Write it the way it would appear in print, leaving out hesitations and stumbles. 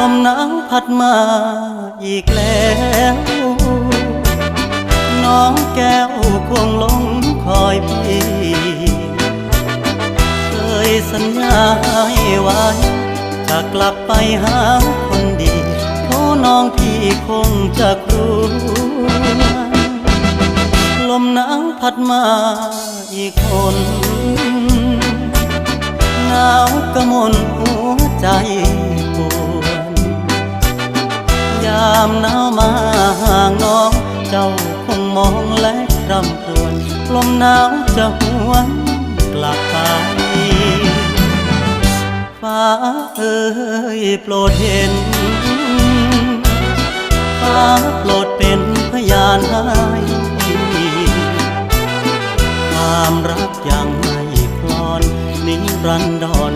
มหนาวพัดมาอีกแล้วน้องแก้วคงหลงคอยพี่เคยสัญญาให้ไว้จะกลับไปหาคนดีโอ้น้องพี่คงจะกลัวลมหนาวพัดมาอีกคนหนาวกระมนหัวใจปวดยามหนาวมาห่างน้องเจ้าคงมองและรำครวญลมหนาวจะหวนกลับไปฟ้าเอ่ยโปรดเห็นฟ้าโปรดเป็นพยานให้ความรักยังไม่คลอนนิรันดร